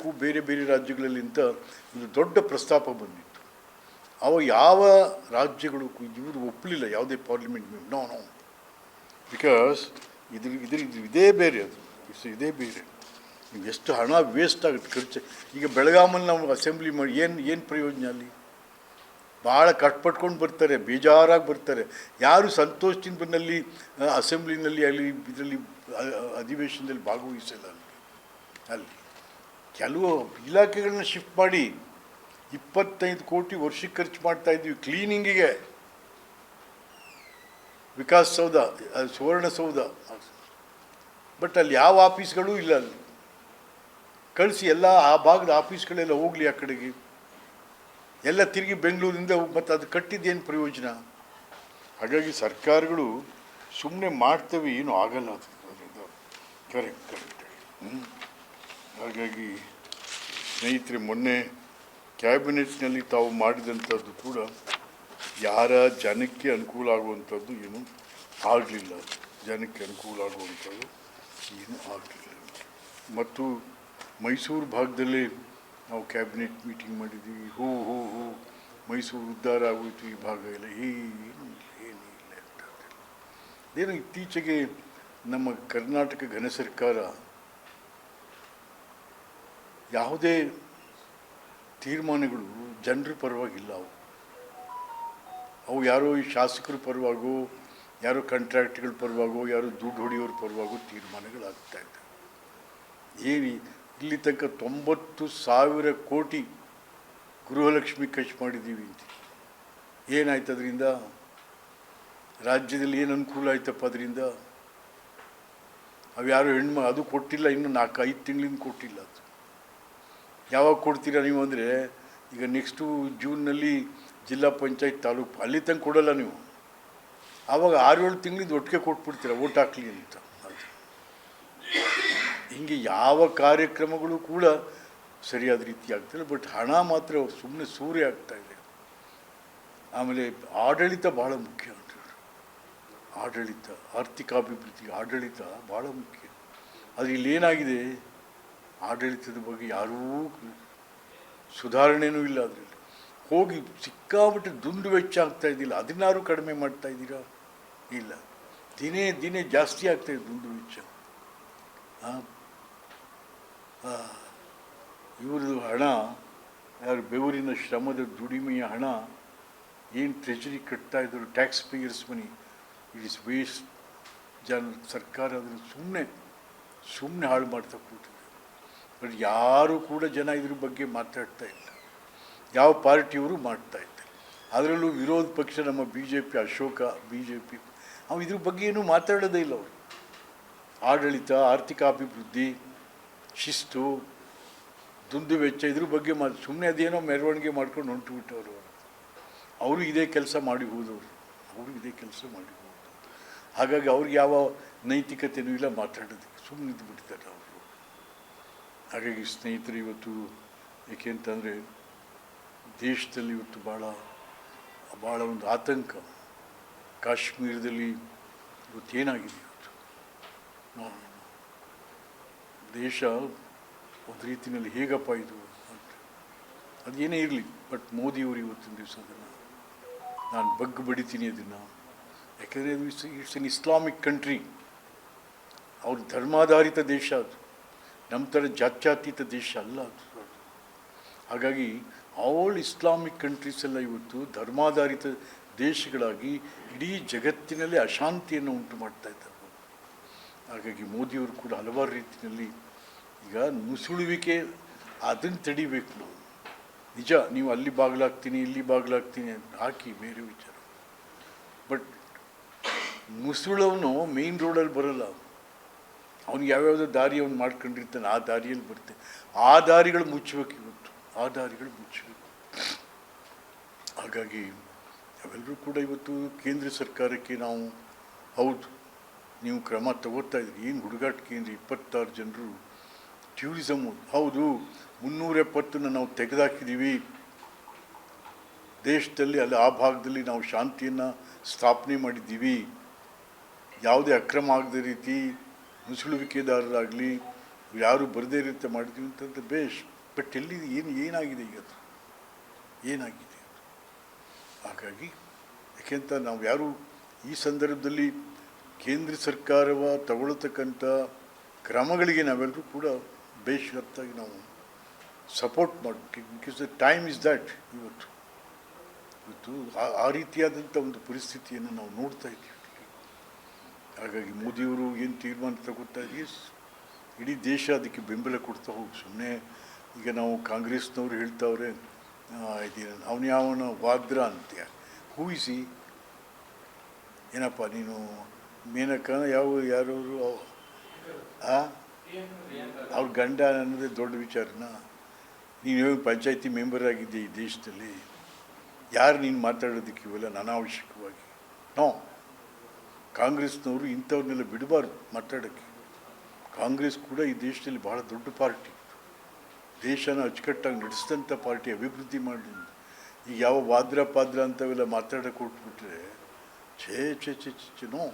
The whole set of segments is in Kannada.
ಮಾಡಬೇಕು ಬೇರೆ ಬೇರೆ ರಾಜ್ಯಗಳಲ್ಲಿ ಅಂತ ಒಂದು ದೊಡ್ಡ ಪ್ರಸ್ತಾಪ ಬಂದಿತ್ತು. ಅವ ಯಾವ ರಾಜ್ಯಗಳು ಇವರು ಒಪ್ಪಲಿಲ್ಲ, ಯಾವುದೇ ಪಾರ್ಲಿಮೆಂಟ್ ನೋ ನೋ, ಬಿಕಾಸ್ ಇದೇ ಬೇರೆ, ಅದು ಇದೇ ಬೇರೆ. ನೀವು ಎಷ್ಟು ಹಣ ವೇಸ್ಟ್ ಆಗುತ್ತೆ, ಖರ್ಚು. ಈಗ ಬೆಳಗಾಮಲ್ಲಿ ನಾವು ಅಸೆಂಬ್ಲಿ ಮಾಡಿ ಏನು ಪ್ರಯೋಜನ ಅಲ್ಲಿ? ಭಾಳ ಕಷ್ಟಪಟ್ಕೊಂಡು ಬರ್ತಾರೆ, ಬೇಜಾರಾಗಿ ಬರ್ತಾರೆ. ಯಾರು ಸಂತೋಷದಿಂದ ಬಂದಲ್ಲಿ ಅಸೆಂಬ್ಲಿನಲ್ಲಿ ಅಲ್ಲಿ ಇದರಲ್ಲಿ ಅಧಿವೇಶನದಲ್ಲಿ ಭಾಗವಹಿಸಲ್ಲ. ಅಲ್ಲಿ ಕೆಲವು ಇಲಾಖೆಗಳನ್ನ ಶಿಫ್ಟ್ ಮಾಡಿ 25 ಕೋಟಿ ವರ್ಷಕ್ಕೆ ಖರ್ಚು ಮಾಡ್ತಾಯಿದ್ವಿ ಕ್ಲೀನಿಂಗಿಗೆ. ವಿಕಾಸಸೌಧ, ಸುವರ್ಣಸೌಧ, ಬಟ್ ಅಲ್ಲಿ ಯಾವ ಆಫೀಸ್ಗಳೂ ಇಲ್ಲ. ಅಲ್ಲಿ ಕಳಿಸಿ ಎಲ್ಲ ಆ ಭಾಗದ ಆಫೀಸ್ಗಳೆಲ್ಲ ಹೋಗಲಿ ಆ ಕಡೆಗೆ, ಎಲ್ಲ ತಿರುಗಿ ಬೆಂಗಳೂರಿಂದ ಮತ್ತು ಅದು ಕಟ್ಟಿದ್ದೇನು ಪ್ರಯೋಜನ? ಹಾಗಾಗಿ ಸರ್ಕಾರಗಳು ಸುಮ್ಮನೆ ಮಾಡ್ತವೆ, ಏನೂ ಆಗಲ್ಲ. ಅದು ಕರೆಕ್ಟ್. ಹಾಗಾಗಿ ಸ್ನೇಹಿತರೆ, ಮೊನ್ನೆ ಕ್ಯಾಬಿನೆಟ್ನಲ್ಲಿ ತಾವು ಮಾಡಿದಂಥದ್ದು ಕೂಡ ಯಾರ ಜನಕ್ಕೆ ಅನುಕೂಲ ಆಗುವಂಥದ್ದು ಏನೂ ಆಗಲಿಲ್ಲ. ಜನಕ್ಕೆ ಅನುಕೂಲ ಆಗುವಂಥದ್ದು ಏನೂ ಆಗಲಿಲ್ಲ. ಮತ್ತು ಮೈಸೂರು ಭಾಗದಲ್ಲೇ ನಾವು ಕ್ಯಾಬಿನೆಟ್ ಮೀಟಿಂಗ್ ಮಾಡಿದ್ದೀವಿ. ಹೋ ಮೈಸೂರು ಉದ್ಧಾರ ಆಗೋಯ್ತು, ಈ ಭಾಗ ಎಲ್ಲ ಏನೂ ಇಲ್ಲ ಅಂತ. ಏನು ಇತ್ತೀಚೆಗೆ ನಮ್ಮ ಕರ್ನಾಟಕ ಘನ ಸರ್ಕಾರ ಯಾವುದೇ ತೀರ್ಮಾನಗಳು ಜನರ ಪರವಾಗಿಲ್ಲ. ಅವು ಯಾರೋ ಈ ಶಾಸಕರ ಪರವಾಗೋ, ಯಾರೋ ಕಾಂಟ್ರಾಕ್ಟ್ಗಳ ಪರವಾಗೋ, ಯಾರೋ ದುಡ್ಡು ಹೊಡೆಯೋರ ಪರವಾಗೋ ತೀರ್ಮಾನಗಳಾಗ್ತಾಯಿದೆ. ಏನು ಇಲ್ಲಿ ತನಕ 90,000 ಕೋಟಿ ಗೃಹಲಕ್ಷ್ಮಿ ಖರ್ಚು ಮಾಡಿದ್ದೀವಿ ಅಂತ. ಏನಾಯ್ತು ಅದರಿಂದ? ರಾಜ್ಯದಲ್ಲಿ ಏನು ಅನುಕೂಲ ಆಯ್ತಪ್ಪ ಅದರಿಂದ? ಅವು ಯಾರು ಅದು ಕೊಟ್ಟಿಲ್ಲ, ಇನ್ನೂ 4-5 ತಿಂಗಳಿಂದ ಕೊಟ್ಟಿಲ್ಲ. ಅದು ಯಾವಾಗ ಕೊಡ್ತೀರಾ ನೀವು ಅಂದರೆ, ಈಗ ನೆಕ್ಸ್ಟು ಜೂನ್ನಲ್ಲಿ ಜಿಲ್ಲಾ ಪಂಚಾಯತ್ ತಾಲೂಕು ಅಲ್ಲಿ ತನಕ ಕೊಡೋಲ್ಲ ನೀವು. ಆವಾಗ 6-7 ತಿಂಗಳಿಂದ ಒಟ್ಟಿಗೆ ಕೊಟ್ಬಿಡ್ತೀರ, ಓಟ್ ಹಾಕ್ಲಿ ಅಂತ. ಹೀಗೆ ಯಾವ ಕಾರ್ಯಕ್ರಮಗಳು ಕೂಡ ಸರಿಯಾದ ರೀತಿ ಆಗ್ತಿಲ್ಲ. ಬಟ್ ಹಣ ಮಾತ್ರ ಸುಮ್ಮನೆ ಸೂರ್ಯ ಆಗ್ತಾಯಿದೆ. ಆಮೇಲೆ ಆಡಳಿತ ಭಾಳ ಮುಖ್ಯ ಅಂತ. ಆಡಳಿತ, ಆರ್ಥಿಕಾಭಿವೃದ್ಧಿ, ಆಡಳಿತ ಭಾಳ ಮುಖ್ಯ. ಆದರೆ ಇಲ್ಲೇನಾಗಿದೆ, ಆಡಳಿತದ ಬಗ್ಗೆ ಯಾರೂ ಸುಧಾರಣೆಯೂ ಇಲ್ಲ. ಅದರಲ್ಲಿ ಹೋಗಿ ಸಿಕ್ಕಾಬಿಟ್ಟು ದುಂದು ವೆಚ್ಚ ಆಗ್ತಾ ಇದ್ದಿಲ್ಲ. ಅದನ್ನಾರು ಕಡಿಮೆ ಮಾಡ್ತಾ ಇದ್ದೀರಾ? ಇಲ್ಲ, ದಿನೇ ಜಾಸ್ತಿ ಆಗ್ತಾಯಿದೆ ದುಂದು ವೆಚ್ಚ. ಇವ್ರದ್ದು ಹಣ, ಯಾರು ಬೆವರಿನ ಶ್ರಮದ ದುಡಿಮೆಯ ಹಣ ಏನು ಟ್ರೆಜರಿ ಕಟ್ತಾ ಇದ್ರು, tax payers money, it is waste. ಸರ್ಕಾರ ಅದನ್ನು ಸುಮ್ಮನೆ ಹಾಳು ಮಾಡ್ತಾ ಕೂತಿದೆ. ಬಟ್ ಯಾರೂ ಕೂಡ ಜನ ಇದ್ರ ಬಗ್ಗೆ ಮಾತಾಡ್ತಾ ಇಲ್ಲ. ಯಾವ ಪಾರ್ಟಿಯವರು ಮಾಡ್ತಾ ಇದ್ದಾರೆ. ಅದರಲ್ಲೂ ವಿರೋಧ ಪಕ್ಷ ನಮ್ಮ BJP, ಅಶೋಕ BJP, ಅವು ಇದ್ರ ಬಗ್ಗೆ ಏನೂ ಮಾತಾಡೋದೇ ಇಲ್ಲ. ಅವರು ಆಡಳಿತ, ಆರ್ಥಿಕಾಭಿವೃದ್ಧಿ, ಶಿಸ್ತು, ದುಂದು ವೆಚ್ಚ ಇದ್ರ ಬಗ್ಗೆ ಸುಮ್ಮನೆ ಅದೇನೋ ಮೆರವಣಿಗೆ ಮಾಡ್ಕೊಂಡು ಹೊಂಟುಬಿಟ್ಟವರು. ಅವರು ಇದೇ ಕೆಲಸ ಮಾಡಿ ಹೋದವರು. ಹಾಗಾಗಿ ಅವ್ರಿಗೆ ಯಾವ ನೈತಿಕತೆಯೂ ಇಲ್ಲ ಮಾತಾಡೋದಕ್ಕೆ, ಸುಮ್ಮನೆ ಇದ್ದು ಬಿಡ್ತಾರೆ ಅವರು. ಹಾಗಾಗಿ ಸ್ನೇಹಿತರು, ಇವತ್ತು ಏಕೆಂತಂದರೆ ದೇಶದಲ್ಲಿ ಇವತ್ತು ಭಾಳ ಒಂದು ಆತಂಕ. ಕಾಶ್ಮೀರದಲ್ಲಿ ಇವತ್ತೇನಾಗಿದೆ, ಇವತ್ತು ದೇಶ ಒಂದು ರೀತಿಯಲ್ಲಿ ಹೇಗಪ್ಪ ಇದು ಅಂತ. ಅದೇನೇ ಇರಲಿ, ಬಟ್ ಮೋದಿಯವರು ಇವತ್ತಿನ ದಿವಸ ಅದನ್ನು ನಾನು ಬಗ್ಗು ಬಡಿತೀನಿ ಅದನ್ನು. ಯಾಕೆಂದರೆ ಅದು ಇಟ್ಸ್ ಎನ್ ಇಸ್ಲಾಮಿಕ್ ಕಂಟ್ರಿ. ಅವ್ರ ಧರ್ಮಾಧಾರಿತ ದೇಶ ಅದು, ನಮ್ಮ ಥರ ಜಾತ್ಯತೀತ ದೇಶ ಅಲ್ಲ ಅದು. ಹಾಗಾಗಿ ಆಲ್ ಇಸ್ಲಾಮಿಕ್ ಕಂಟ್ರೀಸ್ ಎಲ್ಲ ಇವತ್ತು ಧರ್ಮಾಧಾರಿತ ದೇಶಗಳಾಗಿ ಇಡೀ ಜಗತ್ತಿನಲ್ಲಿ ಅಶಾಂತಿಯನ್ನು ಉಂಟು ಮಾಡ್ತಾ ಇದ್ದಾರೆ. ಹಾಗಾಗಿ ಮೋದಿಯವರು ಕೂಡ ಹಲವಾರು ರೀತಿಯಲ್ಲಿ ಈಗ ನುಸುಳುವಿಕೆ ಅದನ್ನು ತಡಿಬೇಕು ನಾವು. ನಿಜ, ನೀವು ಅಲ್ಲಿ ಬಾಗಿಲಾಗ್ತೀನಿ, ಇಲ್ಲಿ ಬಾಗಿಲಾಗ್ತೀನಿ ಅಂತ ಹಾಕಿ ಬೇರೆ ವಿಚಾರ. ಬಟ್ ನುಸುಳವನು ಮೇಯ್ನ್ ರೋಡಲ್ಲಿ ಬರೋಲ್ಲ. ಅವ್ನಿಗೆ ಯಾವ್ಯಾವುದೋ ದಾರಿ ಅವ್ನು ಮಾಡ್ಕೊಂಡಿರ್ತಾನೆ, ಆ ದಾರಿಯಲ್ಲಿ ಬರ್ತೇನೆ. ಆ ದಾರಿಗಳು ಮುಚ್ಚಬೇಕು ಇವತ್ತು, ಆ ದಾರಿಗಳು ಮುಚ್ಚಬೇಕು. ಹಾಗಾಗಿ ಅವೆಲ್ಲರೂ ಕೂಡ ಇವತ್ತು ಕೇಂದ್ರ ಸರ್ಕಾರಕ್ಕೆ ನಾವು, ಹೌದು ನೀವು ಕ್ರಮ ತಗೋತಾ ಇದ್ರಿ, ಏನು ಹುಡುಗಾಟ ಕೇಂದ್ರ, 26 ಜನರು ಟೂರಿಸಮು, ಹೌದು 370 ನಾವು ತೆಗೆದುಹಾಕಿದ್ದೀವಿ ದೇಶದಲ್ಲಿ. ಅಲ್ಲಿ ಆ ಭಾಗದಲ್ಲಿ ನಾವು ಶಾಂತಿಯನ್ನು ಸ್ಥಾಪನೆ ಮಾಡಿದ್ದೀವಿ. ಯಾವುದೇ ಅಕ್ರಮ ಆಗದ ರೀತಿ ನುಸುಳುವಿಕೆದಾರರಾಗಲಿ ಯಾರು ಬರದೇ ರೀತಿ ಮಾಡಿದ್ದೀವಿ ಅಂತಂದರೆ ಬೇಷ್. ಬಟ್ ಎಲ್ಲಿ ಏನಾಗಿದೆ ಈಗ ಅದು ಏನಾಗಿದೆ ಅದು? ಹಾಗಾಗಿ ಯಾಕೆಂತ ನಾವು ಯಾರು ಈ ಸಂದರ್ಭದಲ್ಲಿ ಕೇಂದ್ರ ಸರ್ಕಾರವ ತಗೊಳ್ತಕ್ಕಂಥ ಕ್ರಮಗಳಿಗೆ ನಾವೆಲ್ಲರೂ ಕೂಡ ಬೇಷರತ್ತಾಗಿ ನಾವು ಸಪೋರ್ಟ್ ಮಾಡಬೇಕು. Because the time is that. ಇವತ್ತು ಆ ರೀತಿಯಾದಂಥ ಒಂದು ಪರಿಸ್ಥಿತಿಯನ್ನು ನಾವು ನೋಡ್ತಾ ಇದ್ದೀವಿ. ಹಾಗಾಗಿ ಮೋದಿಯವರು ಏನು ತೀರ್ಮಾನ ತಗೋತಾ ಇದೆಯೇ ಇಡೀ ದೇಶ ಅದಕ್ಕೆ ಬೆಂಬಲ ಕೊಡ್ತಾ ಹೋಗಿ. ಸುಮ್ಮನೆ ಈಗ ನಾವು ಕಾಂಗ್ರೆಸ್ನವ್ರು ಹೇಳ್ತಾವ್ರೆ ಅವನು ಯಾವನ ವಾದ್ರಾ ಅಂತ್ಯ ಹೂಯಿಸಿ ಏನಪ್ಪ ನೀನು ಮೇನಕ ಯಾರು ಅವ್ರ ಗಂಡ ಅನ್ನೋದೇ ದೊಡ್ಡ ವಿಚಾರನ. ನೀನು ಪಂಚಾಯತಿ ಮೆಂಬರ್ ಆಗಿದ್ದೆ ಈ ದೇಶದಲ್ಲಿ, ಯಾರು ನೀನು ಮಾತಾಡೋದಕ್ಕೆ ಇವೆಲ್ಲ ಅನಾವಶ್ಯಕವಾಗಿ. ನೋ, ಕಾಂಗ್ರೆಸ್ನವರು ಇಂಥವ್ರನ್ನೆಲ್ಲ ಬಿಡಬಾರ್ದು ಮಾತಾಡೋಕ್ಕೆ. ಕಾಂಗ್ರೆಸ್ ಕೂಡ ಈ ದೇಶದಲ್ಲಿ ಬಹಳ ದೊಡ್ಡ ಪಾರ್ಟಿ, ದೇಶನ ಅಚ್ಚುಕಟ್ಟಾಗಿ ನಡೆಸಿದಂಥ ಪಾರ್ಟಿ, ಅಭಿವೃದ್ಧಿ ಮಾಡಿ. ಈಗ ಯಾವ ವಾದ್ರ ಪಾದ್ರ ಅಂಥವೆಲ್ಲ ಮಾತಾಡೋಕೆ ಕೊಟ್ಬಿಟ್ರೆ ಛೇ ನೋ,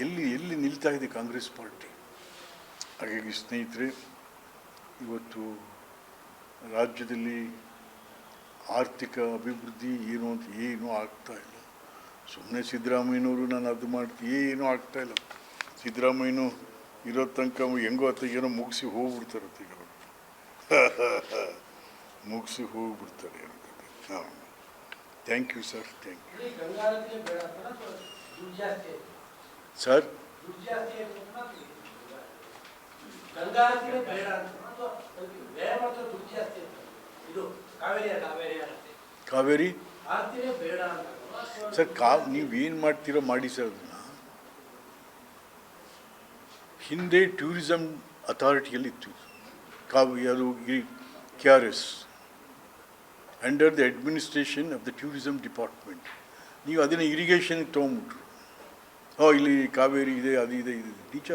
ಎಲ್ಲಿ ನಿಲ್ತಾ ಇದೆ ಕಾಂಗ್ರೆಸ್ ಪಾರ್ಟಿ. ಹಾಗಾಗಿ ಸ್ನೇಹಿತರೆ, ಇವತ್ತು ರಾಜ್ಯದಲ್ಲಿ ಆರ್ಥಿಕ ಅಭಿವೃದ್ಧಿ ಏನೂ ಆಗ್ತಾಯಿಲ್ಲ. ಸುಮ್ಮನೆ ಸಿದ್ದರಾಮಯ್ಯನವರು ನಾನು ಅದು ಮಾಡ್ತೀನಿ, ಏನೂ ಆಗ್ತಾಯಿಲ್ಲ. ಸಿದ್ದರಾಮಯ್ಯನೂ ಇರೋ ತನಕ ಹೆಂಗೋ ಅಥವಾ ಏನೋ ಮುಗಿಸಿ ಹೋಗ್ಬಿಡ್ತಾರೆ ಈಗ ಮುಗಿಸಿ ಹೋಗ್ಬಿಡ್ತಾರೆ ಅಂತ. ಹಾಂ, thank you sir, thank you sir. Kaveri sir, ನೀವೇನು ಮಾಡ್ತೀರೋ ಮಾಡಿ ಸರ್. ಅದನ್ನು ಹಿಂದೆ ಟೂರಿಸಮ್ ಅಥಾರಿಟಿಯಲ್ಲಿ ಇತ್ತು ಅದು KRS, under the administration of the tourism department. ನೀವು ಅದನ್ನು ಇರಿಗೇಷನ್ಗೆ ತೊಗೊಂಬಿಟ್ರು. ಇಲ್ಲಿ ಕಾವೇರಿ ಇದೆ, ಅದು ಇದೆ, ಇದು ನಿಜ.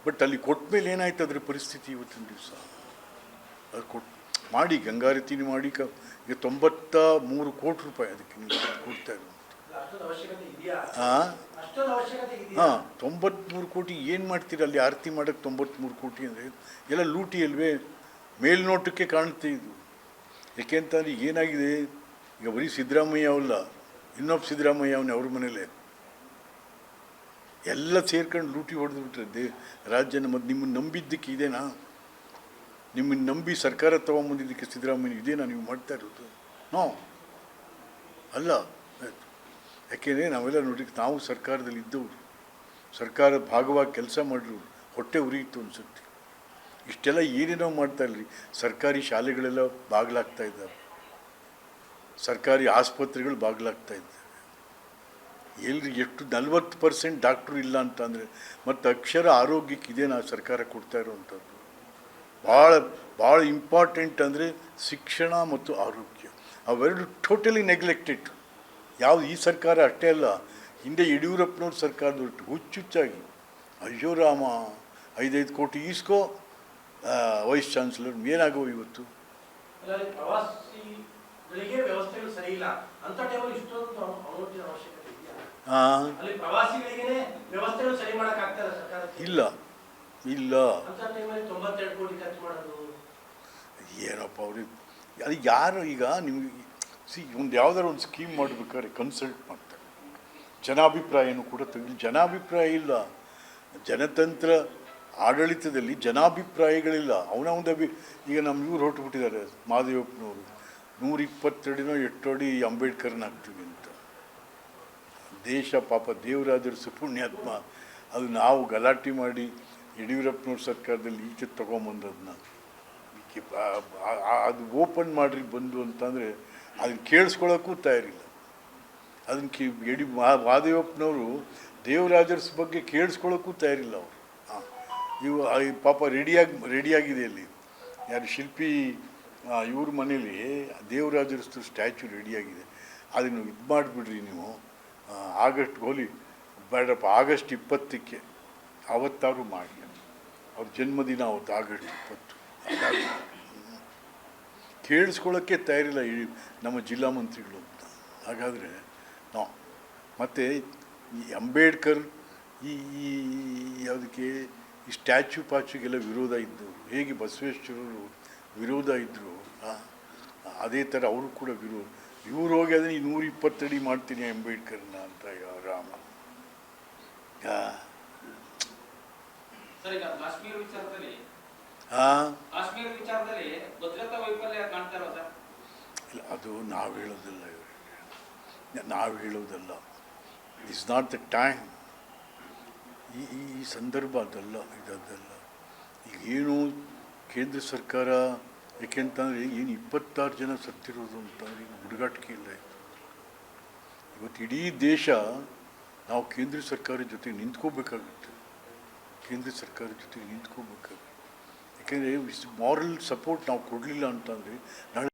ಬಟ್ ಅಲ್ಲಿ ಕೊಟ್ಟ ಮೇಲೆ ಏನಾಯ್ತು ಅದರ ಪರಿಸ್ಥಿತಿ ಇವತ್ತಿನ ದಿವಸ? ಅದು ಮಾಡಿ ಗಂಗಾರತಿನಿ ಮಾಡಿ ಈಗ 93 ಕೋಟಿ ರೂಪಾಯಿ ಅದಕ್ಕೆ ನೀವು ಕೊಡ್ತಾ ಇರೋದು. ಹಾಂ, 93 ಕೋಟಿ ಏನು ಮಾಡ್ತೀರಿ ಅಲ್ಲಿ ಆರತಿ ಮಾಡೋಕ್ಕೆ? 93 ಕೋಟಿ ಅಂದರೆ ಎಲ್ಲ ಲೂಟಿ ಅಲ್ವೇ? ಮೇಲ್ನೋಟಕ್ಕೆ ಕಾಣುತ್ತೆ ಇದು. ಯಾಕೆಂತಂದರೆ ಏನಾಗಿದೆ ಈಗ, ಬರೀ ಸಿದ್ದರಾಮಯ್ಯ ಅವಲ್ಲ, ಇನ್ನೊಬ್ಬ ಸಿದ್ದರಾಮಯ್ಯ ಅವನೇ ಅವ್ರ ಮನೇಲೆ ಎಲ್ಲ ಸೇರ್ಕೊಂಡು ಲೂಟಿ ಹೊಡೆದು ಬಿಟ್ರೆ ರಾಜ್ಯನ. ಮತ್ತು ನಿಮ್ಮನ್ನು ನಂಬಿದ್ದಕ್ಕೆ ಇದೇನಾ? ನಿಮ್ಮನ್ನು ನಂಬಿ ಸರ್ಕಾರ ತೊಗೊಂಬಂದಿದ್ದಕ್ಕೆ ಸಿದ್ದರಾಮಯ್ಯ ಇದೇನಾ ನೀವು ಮಾಡ್ತಾ ಇರೋದು? ನೋ, ಅಲ್ಲ. ಯಾಕೆಂದರೆ ನಾವೆಲ್ಲ ನೋಡಿ, ನಾವು ಸರ್ಕಾರದಲ್ಲಿ ಇದ್ದವರು, ಸರ್ಕಾರದ ಭಾಗವಾಗಿ ಕೆಲಸ ಮಾಡಿದ್ರು, ಹೊಟ್ಟೆ ಉರಿಯಿತು ಅನಿಸುತ್ತೆ. ಇಷ್ಟೆಲ್ಲ ಏನೇನೋ ಮಾಡ್ತಾ ಇಲ್ಲರಿ. ಸರ್ಕಾರಿ ಶಾಲೆಗಳೆಲ್ಲ ಬಾಗಿಲಾಗ್ತಾ ಇದ್ದಾವೆ, ಸರ್ಕಾರಿ ಆಸ್ಪತ್ರೆಗಳು ಬಾಗಿಲಾಗ್ತಾ ಇದ್ದಾವೆ. ಎಲ್ರಿ ಎಷ್ಟು 40% ಡಾಕ್ಟ್ರು ಇಲ್ಲ ಅಂತಂದರೆ, ಮತ್ತು ಅಕ್ಷರ ಆರೋಗ್ಯಕ್ಕೆ ಇದೇನಾ ಸರ್ಕಾರ ಕೊಡ್ತಾ ಇರೋವಂಥದ್ದು? ಭಾಳ ಇಂಪಾರ್ಟೆಂಟ್ ಅಂದರೆ ಶಿಕ್ಷಣ ಮತ್ತು ಆರೋಗ್ಯ, ಅವೆರಡು ಟೋಟಲಿ ನೆಗ್ಲೆಕ್ಟೆಡ್. ಯಾವುದು ಈ ಸರ್ಕಾರ ಅಷ್ಟೇ ಅಲ್ಲ, ಹಿಂದೆ ಯಡಿಯೂರಪ್ಪನವ್ರ ಸರ್ಕಾರದೊಟ್ಟು ಹುಚ್ಚುಚ್ಚಾಗಿ ಅಯ್ಯೋ ರಾಮ 5 ಕೋಟಿ ಈಸ್ಕೋ ವೈಸ್ ಚಾನ್ಸಲರ್ ಏನಾಗೋ ಇವತ್ತು. ಇಲ್ಲ ಏನಪ್ಪ ಅವ್ರಿಗೆ ಅದು ಯಾರು ಈಗ ನಿಮ್ಗೆ ಒಂದು ಯಾವ್ದಾರು ಒಂದು ಸ್ಕೀಮ್ ಮಾಡಬೇಕಾದ್ರೆ ಕನ್ಸಲ್ಟ್ ಮಾಡ್ತಾರೆ. ಜನಾಭಿಪ್ರಾಯನೂ ಕೂಡ ತೆಗೆದು, ಜನಾಭಿಪ್ರಾಯ ಇಲ್ಲ. ಜನತಂತ್ರ ಆಡಳಿತದಲ್ಲಿ ಜನಾಭಿಪ್ರಾಯಗಳಿಲ್ಲ. ಅವನ ಈಗ ನಮ್ಮ ಇವ್ರು ಹೊರಟುಬಿಟ್ಟಿದ್ದಾರೆ ಮಹದೇವಪ್ಪನವರು, 122 ಅಡಿನೋ 8 ಅಡಿ ಅಂಬೇಡ್ಕರ್ನ ಹಾಕ್ತೀವಿ ಅಂತ. ದೇಶ ಪಾಪ ದೇವರಾಜರ ಸುಪುಣ್ಯಾತ್ಮ, ಅದು ನಾವು ಗಲಾಟೆ ಮಾಡಿ ಯಡಿಯೂರಪ್ಪನವ್ರ ಸರ್ಕಾರದಲ್ಲಿ ಈಚೆ ತೊಗೊಂಬಂದದನ್ನ ಅದು ಓಪನ್ ಮಾಡಿರಿ ಬಂದು ಅಂತಂದರೆ ಅದನ್ನು ಕೇಳಿಸ್ಕೊಳ್ಳೋಕ್ಕೂ ತಯಾರಿಲ್ಲ. ಅದನ್ನು ಮಹದೇವಪ್ಪನವರು ದೇವರಾಜರ ಬಗ್ಗೆ ಕೇಳಿಸ್ಕೊಳ್ಳೋಕ್ಕೂ ತಯಾರಿಲ್ಲ ಅವರು. ಇವು ಪಾಪ ರೆಡಿಯಾಗಿದೆ ಅಲ್ಲಿ. ಯಾರು ಶಿಲ್ಪಿ ಇವ್ರ ಮನೇಲಿ ದೇವರಾಜರಸ್ತು ಸ್ಟ್ಯಾಚ್ಯೂ ರೆಡಿಯಾಗಿದೆ. ಅದನ್ನು ಇದು ಮಾಡಿಬಿಡ್ರಿ ನೀವು, ಆಗಸ್ಟ್ ಹೋಲಿ ಬೇಡಪ್ಪ, ಆಗಸ್ಟ್ 20ಕ್ಕೆ ಅವತ್ತಾರು ಮಾಡಿ. ಅವ್ರ ಜನ್ಮದಿನ ಅವತ್ತು ಆಗಸ್ಟ್ 20. ಕೇಳಿಸ್ಕೊಳ್ಳೋಕ್ಕೆ ತಯಾರಿಲ್ಲ ನಮ್ಮ ಜಿಲ್ಲಾ ಮಂತ್ರಿಗಳು ಅಂತ. ಹಾಗಾದರೆ ನಾವು ಮತ್ತು ಈ ಅಂಬೇಡ್ಕರ್ ಈ ಯಾವುದಕ್ಕೆ ಈ ಸ್ಟ್ಯಾಚ್ಯೂ ಪಾಚ್ಯೂಗೆಲ್ಲ ವಿರೋಧ ಇದ್ದವರು, ಹೇಗೆ ಬಸವೇಶ್ವರರು ವಿರೋಧ ಇದ್ದರು ಅದೇ ಥರ ಅವರು ಕೂಡ ಇವ್ರು ಹೋಗಿ ಅದನ್ನು 120 ಅಡಿ ಮಾಡ್ತೀನಿ ಅಂಬೇಡ್ಕರ್ನ ಅಂತ ರಾಮ. ಸರ್, ಈಗ ಕಾಶ್ಮೀರ ವಿಚಾರದಲ್ಲಿ ಹಾಂ, ಕಾಶ್ಮೀರ ವಿಚಾರದಲ್ಲಿ ಭದ್ರತಾ ವೈಫಲ್ಯ ಕಾಣ್ತಾ ಇರೋ ಸರ್? ಇಲ್ಲ, ಅದು ನಾವು ಹೇಳೋದಿಲ್ಲ, ಇವರಿಗೆ ನಾವು ಹೇಳೋದಲ್ಲ. It's not the time. ಈ ಸಂದರ್ಭ ಅದಲ್ಲ, ಇದಲ್ಲ. ಈಗೇನು ಕೇಂದ್ರ ಸರ್ಕಾರ, ಏಕೆಂತಂದರೆ ಏನು 26 ಜನ ಸತ್ತಿರೋದು ಅಂತಂದರೆ ಈಗ ಹುಡುಗಾಟಿಕೆ ಇಲ್ಲ. ಇವತ್ತು ಇಡೀ ದೇಶ ನಾವು ಕೇಂದ್ರ ಸರ್ಕಾರದ ಜೊತೆ ನಿಂತ್ಕೋಬೇಕಾಗುತ್ತೆ. ಕೇಂದ್ರ ಸರ್ಕಾರದ ಜೊತೆ ನಿಂತ್ಕೋಬೇಕಾಗುತ್ತೆ. ಯಾಕೆಂದರೆ ಮಾರಲ್ ಸಪೋರ್ಟ್ ನಾವು ಕೊಡಲಿಲ್ಲ ಅಂತಂದರೆ ನಾಳೆ